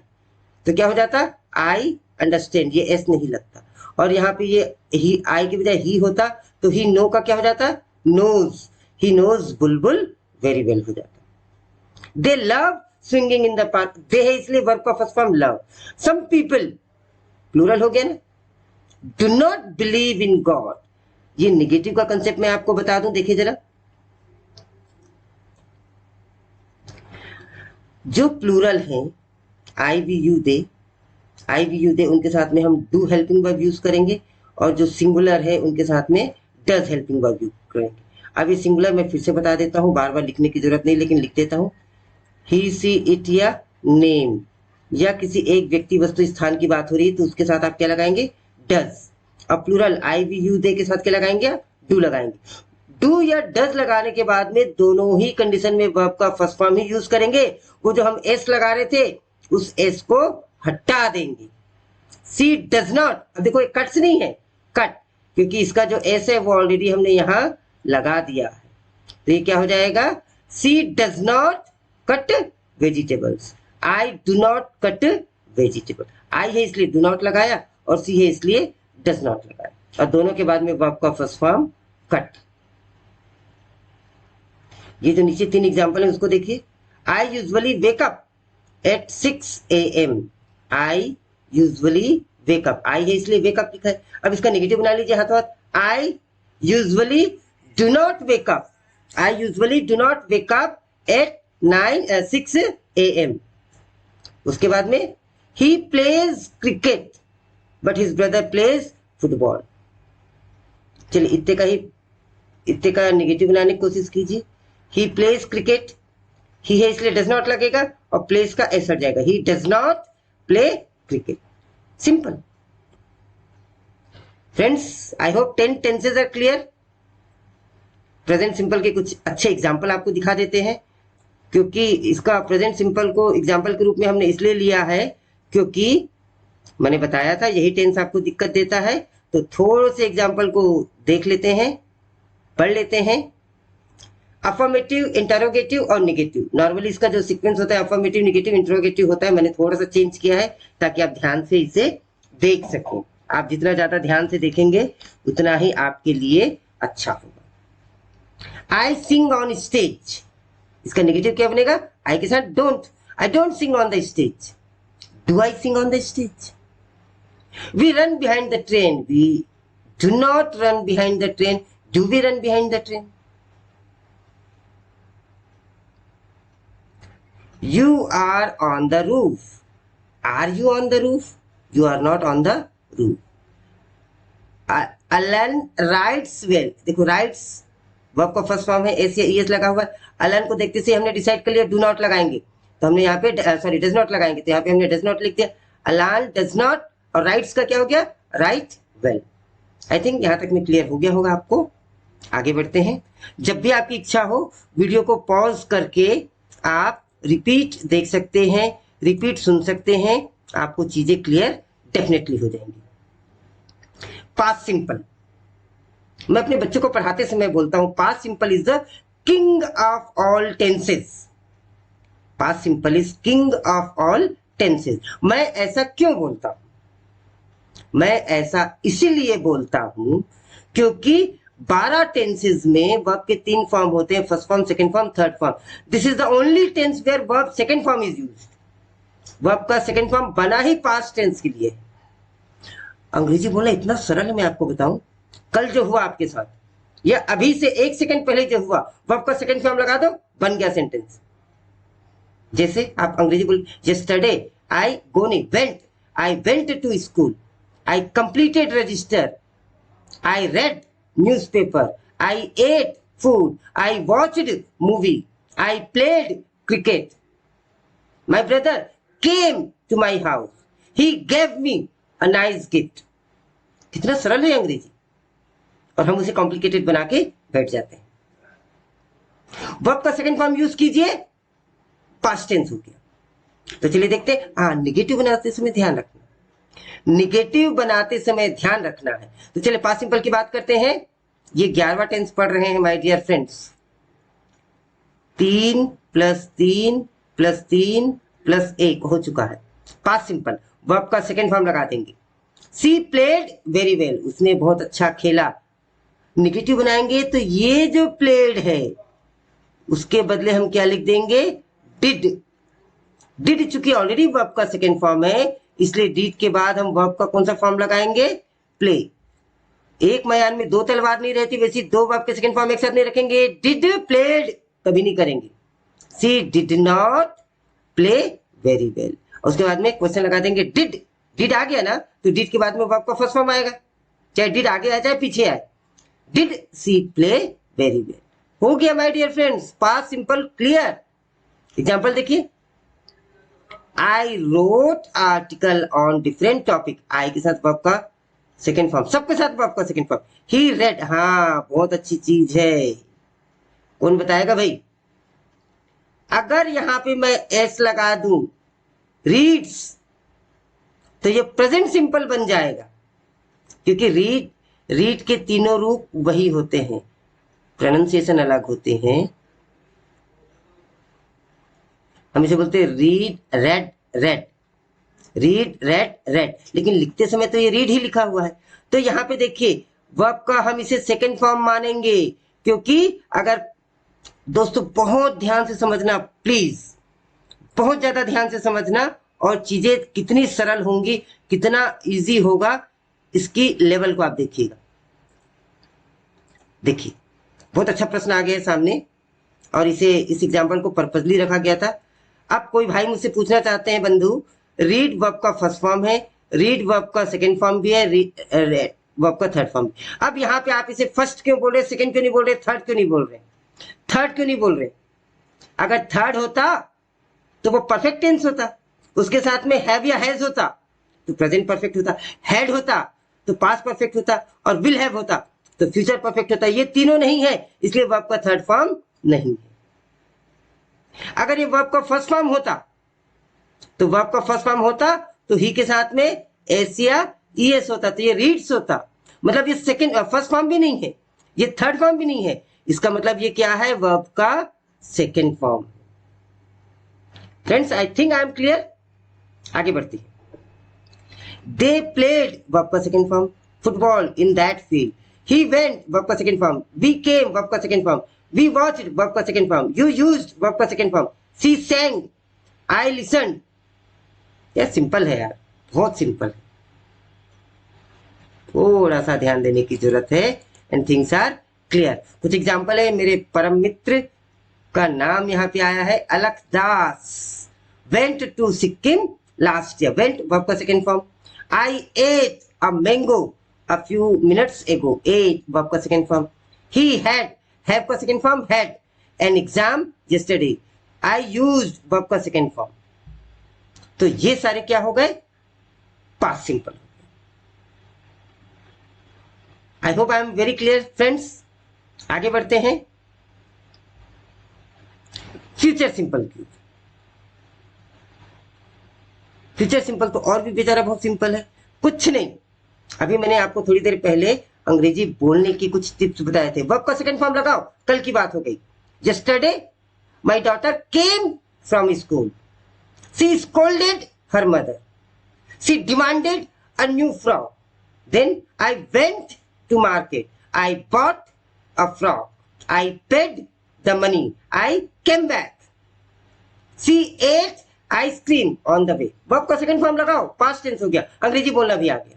तो क्या हो जाता आई अंडरस्टैंड, ये एस नहीं लगता। और यहाँ पे ये ही आई के बजाय ही होता तो ही नो का क्या हो जाता knows, he knows Bulbul very well हो जाता। They love swinging in the park, they है इसलिए वर्ब का first form love. Some people plural हो गया ना। Do not believe in God, ये निगेटिव का कंसेप्ट मैं आपको बता दूं, देखिए जरा। जो प्लूरल है I we you they, I we you they, उनके साथ में हम डू हेल्पिंग वर्ब यूज करेंगे, और जो सिंगुलर है उनके साथ में डज हेल्पिंग वर्ब यूज करेंगे। अब ये सिंगुलर मैं फिर से बता देता हूं, बार बार लिखने की जरूरत नहीं, लेकिन लिख देता हूं। ही सी इट या नेम, या किसी एक व्यक्ति वस्तु स्थान की बात हो रही है तो उसके साथ आप क्या लगाएंगे डज। अब plural I we you they के साथ क्या लगाएंगे, डू लगाएंगे। डू या डज लगाने के बाद में दोनों ही कंडीशन में वर्ब का फर्स्ट फॉर्म ही यूज करेंगे। वो जो हम एस लगा रहे थे उस एस को हटा देंगे। सी डज नॉट, अब देखो ये कट से नहीं है, कट, क्योंकि इसका जो एस है वो ऑलरेडी हमने यहां लगा दिया है, तो ये क्या हो जाएगा, she does not cut vegetables, I do not cut vegetable. I है इसलिए डू नॉट लगाया, और सी है इसलिए डज नॉट लगाया, और दोनों के बाद में वर्ब का फर्स्ट फॉर्म कट। ये जो नीचे 3 एग्जाम्पल है उसको देखिए। I usually wake up at 6 AM, I usually wake up, I है इसलिए वेकअप लिखा है। अब इसका नेगेटिव बना लीजिए हाथों हाथ, I usually do not wake up, I usually do not wake up at 6 AM। उसके बाद में he plays cricket but his brother plays football. चलिए इतने का नेगेटिव बनाने की कोशिश कीजिए। ही प्लेज क्रिकेट, ही है इसलिए डज नॉट लगेगा, और प्लेस का एस हट जाएगा, he does not play cricket. Simple friends, I hope 10 tenses are clear. Present simple के कुछ अच्छे एग्जाम्पल आपको दिखा देते हैं, क्योंकि इसका प्रेजेंट सिंपल को एग्जाम्पल के रूप में हमने इसलिए लिया है क्योंकि मैंने बताया था यही टेंस आपको दिक्कत देता है। तो थोड़े से एग्जाम्पल को देख लेते हैं, पढ़ लेते हैं। अफर्मेटिव, इंटरोगेटिव और नेगेटिव, नॉर्मली इसका जो सीक्वेंस होता है अफर्मेटिव, नेगेटिव, इंटरोगेटिव होता है, मैंने थोड़ा सा चेंज किया है ताकि आप ध्यान से इसे देख सकें। आप जितना ज्यादा ध्यान से देखेंगे उतना ही आपके लिए अच्छा होगा। आई सिंग ऑन स्टेज, इसका नेगेटिव क्या बनेगा, आई के साथ don't, I don't sing on the stage, do I sing on the stage. We run behind the train, we do not run behind the train, do we run behind the train. You are on the roof. Are you on the roof? You are not on the roof. Alan writes well. देखो writes verb का first form है, S या ES लगा हुआ है। Alan को देखते से हमने डिसाइड कर लिया डू नॉट लगाएंगे, तो हमने यहाँ पे सॉरी डज नॉट लगाएंगे, तो यहाँ पे हमने डज नॉट लिख दिया। अलान डज नॉट, और राइट्स का क्या हो गया, राइट वेल। आई थिंक यहाँ तक में क्लियर हो गया होगा आपको। आगे बढ़ते हैं। जब भी आपकी इच्छा हो वीडियो को पॉज करके आप रिपीट देख सकते हैं, रिपीट सुन सकते हैं, आपको चीजें क्लियर डेफिनेटली हो जाएंगी। पास्ट सिंपल, मैं अपने बच्चों को पढ़ाते समय बोलता हूं past simple is the king of all tenses. Past simple is king of all tenses. मैं ऐसा क्यों बोलता हूं, मैं ऐसा इसीलिए बोलता हूं क्योंकि 12 टेंसेज में वर्ब के 3 फॉर्म होते हैं, first form, second form, third form. This is the only tense where verb second form is used. Verb का सेकंड फॉर्म बना ही पास्ट टेंस के लिए। अंग्रेजी बोलना इतना सरल है, मैं आपको बताऊं, कल जो हुआ आपके साथ या अभी से 1 सेकंड पहले जो हुआ, वर्ब का सेकंड फॉर्म लगा दो, बन गया सेंटेंस। जैसे आप अंग्रेजी बोल, यस्टरडे आई गो नहीं, went, I went to school, I completed register, I read newspaper, I ate food, I watched movie, I played cricket, my brother came to my house, he gave me a nice gift। कितना सरल है अंग्रेजी, और हम उसे complicated बना के बैठ जाते हैं। वर्ब का सेकंड फॉर्म यूज कीजिए, पास्ट टेंस हो गया। तो चलिए देखते हैं। हाँ, निगेटिव बनाते समय ध्यान रखना, निगेटिव बनाते समय ध्यान रखना है। तो चलिए पास्ट सिंपल की बात करते हैं। ये 11वां टेंस पढ़ रहे हैं माय डियर फ्रेंड्स। 3 + 3 + 3 + 1 हो चुका है। पास्ट सिंपल वर्ब का सेकेंड फॉर्म लगा देंगे। सी प्लेड वेरी वेल, उसने बहुत अच्छा खेला। निगेटिव बनाएंगे तो ये जो प्लेड है उसके बदले हम क्या लिख देंगे, डिड। डिड चूंकि ऑलरेडी वर्ब का सेकेंड फॉर्म है, इसलिए डिड के बाद हम वर्ब का कौन सा फॉर्म लगाएंगे, प्ले। एक मैदान में दो तलवार नहीं रहती, वैसे दो वर्ब के सेकेंड फॉर्म एक साथ नहीं रखेंगे। डिड प्लेड कभी नहीं करेंगे। She did not play very well. उसके बाद में क्वेश्चन लगा देंगे डिड। डिड आ गया ना, तो डिड के बाद में वर्ब का फर्स्ट फॉर्म आएगा, चाहे डिड आगे आए चाहे पीछे आए। Did she play very well. हो गया my dear friends, past simple clear. Example देखिए, I wrote article on different topic. I के साथ वर्ब का सेकेंड फॉर्म, सबके साथ वर्ब का सेकेंड फॉर्म। ही रेड, हाँ बहुत अच्छी चीज है। कौन बताएगा भाई? अगर यहां पे मैं एस लगा दूं, रीड्स, तो ये प्रेजेंट सिंपल बन जाएगा, क्योंकि रीड के तीनों रूप वही होते हैं, प्रोनाउंसिएशन अलग होते हैं। हम इसे बोलते हैं read red red, read red red, लेकिन लिखते समय तो ये रीड ही लिखा हुआ है। तो यहाँ पे देखिए वर्ब का हम इसे सेकेंड फॉर्म मानेंगे, क्योंकि अगर दोस्तों बहुत ध्यान से समझना प्लीज, बहुत ज्यादा ध्यान से समझना, और चीजें कितनी सरल होंगी, कितना इजी होगा, इसकी लेवल को आप देखिएगा। देखिए बहुत अच्छा प्रश्न आ गया है सामने, और इसे इस एग्जाम्पल को पर्पजली रखा गया था। अब कोई भाई मुझसे पूछना चाहते हैं, बंधु रीड वर्ब का फर्स्ट फॉर्म है, रीड वर्ब का सेकंड फॉर्म भी है, वर्ब का थर्ड फॉर्म। अब यहाँ पे आप इसे फर्स्ट क्यों बोल रहे, सेकंड क्यों नहीं बोल रहे, थर्ड क्यों नहीं बोल रहे? थर्ड क्यों नहीं बोल रहे? अगर थर्ड होता तो वो परफेक्ट टेंस होता, उसके साथ में हैव या हैज होता तो प्रेजेंट परफेक्ट होता, हैड होता तो पास्ट परफेक्ट होता, और विल हैव होता तो फ्यूचर परफेक्ट होता। ये तीनों नहीं है, इसलिए वर्ब का थर्ड फॉर्म नहीं है। अगर ये वर्ब का फर्स्ट फॉर्म होता, तो वर्ब का फर्स्ट फॉर्म होता तो ही के साथ में एस या ईएस होता, तो ये रीड्स होता। मतलब ये सेकंड फर्स्ट फॉर्म भी नहीं है, ये थर्ड फॉर्म भी नहीं है, इसका मतलब ये क्या है, वर्ब का second form. Friends I think I am clear. आगे बढ़ती है। दे प्लेड वर्ब का second form, football in that field. He went verb का second form, we came verb का second form, we watched verb का second form, you used verb का second form, she sang, I listened। यह simple है यार, बहुत simple है, थोड़ा सा ध्यान देने की जरूरत है, एंड थिंग्स आर क्लियर। कुछ एग्जाम्पल है, मेरे परम मित्र का नाम यहाँ पे आया है Alakh Das. Went to Sikkim last year, went verb का second form. I ate a mango a few minutes ago, ate verb का second form. He had, have का second form had, an exam yesterday. I used verb का second form. तो ये सारे क्या हो गए, past simple. I hope I am very clear friends. आगे बढ़ते हैं फ्यूचर सिंपल की। फ्यूचर सिंपल तो और भी बेचारा बहुत सिंपल है, कुछ नहीं। अभी मैंने आपको थोड़ी देर पहले अंग्रेजी बोलने की कुछ टिप्स बताए थे। वर्ब का सेकंड फॉर्म लगाओ, कल की बात हो गई। Yesterday my daughter came from school, she scolded her mother, she demanded a new frock, then I went to market, I bought a frock, I paid the money, I came back, she ate ice cream on the way. Verb का second form लगाओ, past tense हो गया, अंग्रेजी बोलना भी आ गया।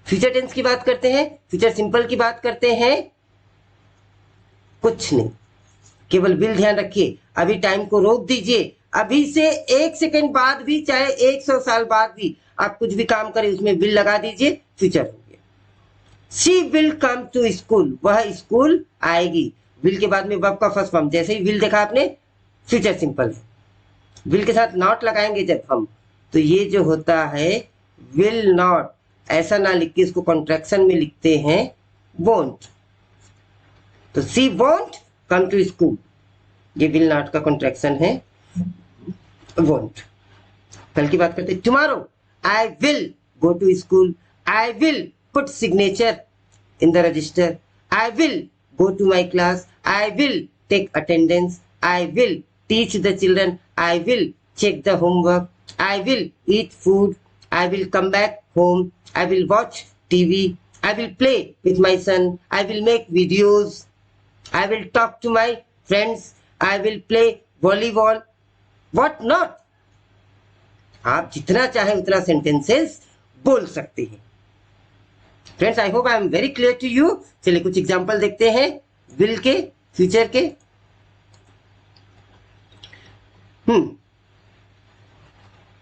Future tense की बात करते हैं, फ्यूचर सिंपल की बात करते हैं, कुछ नहीं, केवल विल ध्यान रखिए। अभी टाइम को रोक दीजिए, अभी से एक सेकंड बाद भी, चाहे 100 साल बाद भी आप कुछ भी काम करें, उसमें विल लगा दीजिए, फ्यूचर हो गया। She will come to school, वह स्कूल आएगी। विल के बाद में वर्ब का फर्स्ट फॉर्म, जैसे ही विल देखा आपने, फ्यूचर सिंपल है। विल के साथ नॉट लगाएंगे जब हम, तो ये जो होता है विल नॉट, ऐसा ना लिख के इसको कॉन्ट्रैक्शन में लिखते हैं वोंट। तो she won't come to school, ये विल नॉट का कॉन्ट्रैक्शन है। वोंट। कल की बात करते हैं, tomorrow I will go to school, I will put signature in the register, I will go to my class, I will take attendance, I will teach the children, I will check the homework, I will eat food, I will come back home, I will watch TV, I will play with my son, I will make videos, I will talk to my friends, I will play volleyball, what not? आप जितना चाहे उतना sentences बोल सकते हैं। Friends, I hope I am very clear to you. चलिए कुछ example देखते हैं विल के, फ्यूचर के।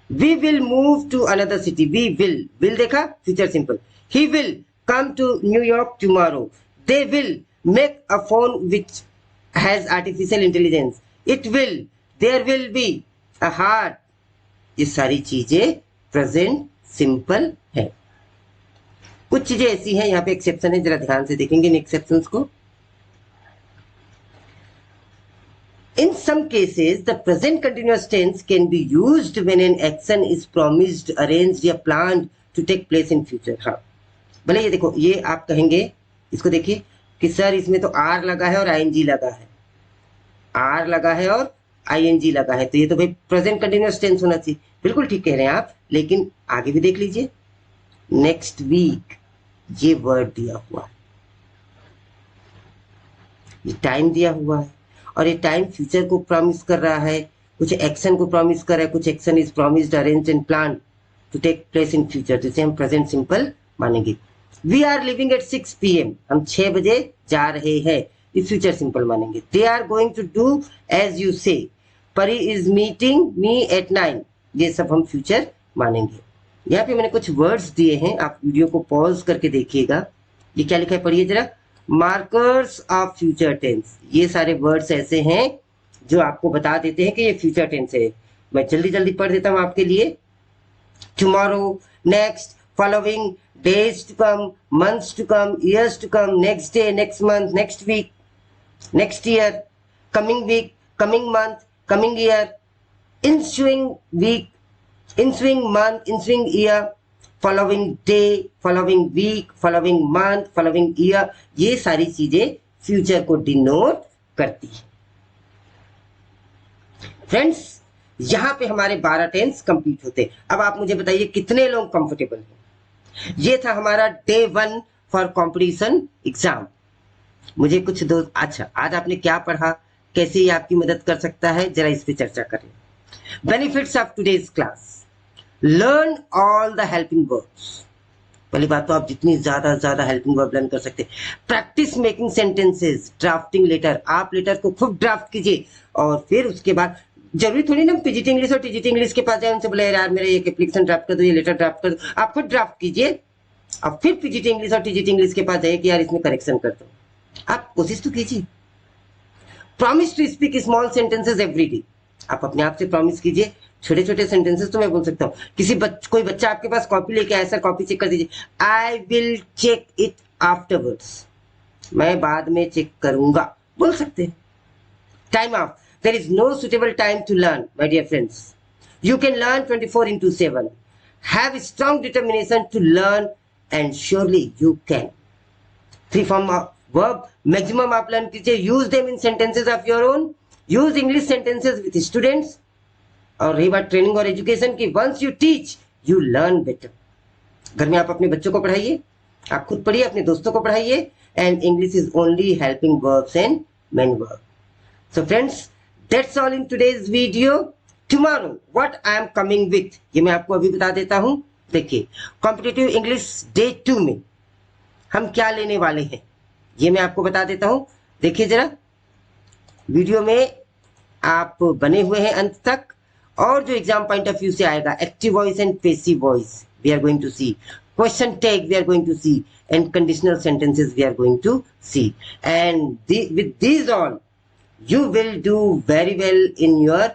We will move to another city, we will देखा, future simple. He will come to New York tomorrow, they will make a phone which has artificial intelligence, it will, there will be a heart. ये सारी चीजें present simple है। कुछ चीजें ऐसी हैं, यहाँ पे एक्सेप्शन है, जरा ध्यान से देखेंगे इन एक्सेप्शंस को। In some cases, the present continuous tense can be used when an action is promised, arranged या planned to take place in future। हाँ, भले ये देखो, ये आप कहेंगे, इसको देखिए कि सर इसमें तो आर लगा है और आईएनजी लगा है, आर लगा है और आईएनजी लगा है, तो ये तो भाई प्रेजेंट कंटिन्यूअस टेंस होना चाहिए। बिल्कुल ठीक कह रहे हैं आप, लेकिन आगे भी देख लीजिए, नेक्स्ट वीक ये वर्ड दिया हुआ है, ये टाइम दिया हुआ है, और ये टाइम फ्यूचर को प्रॉमिस कर रहा है, कुछ एक्शन को प्रॉमिस कर रहा है, कुछ action is promised, arranged and plan to take place in future, जिसे हम प्रेजेंट सिंपल मानेंगे। We are living at 6 PM, हम 6 बजे जा रहे हैं, ये फ्यूचर सिंपल मानेंगे। They are going to do as you say, परी इज मीटिंग मी एट 9, ये सब हम फ्यूचर मानेंगे। यहाँ पे मैंने कुछ वर्ड्स दिए हैं, आप वीडियो को पॉज करके देखिएगा। ये क्या लिखा है, पढ़िए जरा। मार्कर्स ऑफ फ्यूचर टेंस, ये सारे वर्ड्स ऐसे हैं जो आपको बता देते हैं कि ये फ्यूचर टेंस है। मैं जल्दी जल्दी पढ़ देता हूं आपके लिए। Tomorrow, next, following, days to come, months to come, years to come, next day, next month, next week, next year, coming week, coming month, coming year, ensuing week, ensuing month, ensuing year, following day, following week, following month, following year, ये सारी चीजें future को denote करती है। Friends, यहां पे हमारे 12 tense complete होते हैं। अब आप मुझे बताइए कितने लोग कंफर्टेबल हैं। ये था हमारा डे 1 फॉर कॉम्पिटिशन एग्जाम। मुझे कुछ दोस्त, अच्छा आज आपने क्या पढ़ा, कैसे ये आपकी मदद कर सकता है, जरा इस पे चर्चा करें। Benefits of today's class, learn all the helping verbs. पहली बात तो आप जितनी ज्यादा हेल्पिंग वर्ब लर्न कर सकते हैं। Practice making sentences, drafting letter, आप लेटर को खूब ड्राफ्ट कीजिए, और फिर उसके बाद जरूरी थोड़ी ना पीजीटी इंग्लिश और टीजीटी इंग्लिश के पास जाए, उनसे बोले यार मेरा ये एप्लीकेशन ड्राफ्ट कर दो, ये लेटर ड्राफ्ट कर दो। आप खुद ड्राफ्ट कीजिए, और फिर पीजीटी इंग्लिश और टीजीटी इंग्लिश के पास जाइए कि यार इसमें करेक्शन कर दो। आप कोशिश तो कीजिए। Promise to speak small sentences every day, आप अपने आप से प्रॉमिस कीजिए, छोटे छोटे सेंटेंसेस तो मैं बोल सकता हूँ। कोई बच्चा आपके पास कॉपी लेके आया, सर कॉपी चेक कर दीजिए, I will check it afterwards, मैं बाद में चेक करूंगा, बोल सकते हैं। Time of, there is no suitable time to learn my dear friends, you can learn 24/7, have strong determination to learn and surely you can. 3 form of verb maximum आप learn कीजिए, use them in sentences of your own, use English sentences with students. और रही बात training और education की, once you teach you learn better. घर में आप अपने बच्चों को पढ़ाइए, आप खुद पढ़िए, अपने दोस्तों को पढ़ाइए, and English is only helping verbs and main verb. So friends, that's all in today's video. Tomorrow what I am coming with, ये मैं आपको अभी बता देता हूं। देखिए, कॉम्पिटिटिव इंग्लिश डे 2 में हम क्या लेने वाले हैं, ये मैं आपको बता देता हूं। देखिए जरा, वीडियो में आप बने हुए हैं अंत तक, और जो एग्जाम पॉइंट ऑफ व्यू से आएगा, active voice and passive voice we are going to see, question tag we are going to see, and conditional sentences we are going to see, and with these all you will do very well in your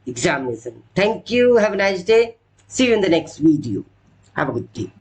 examination. Thank you, have a nice day, see you in the next video, have a good day.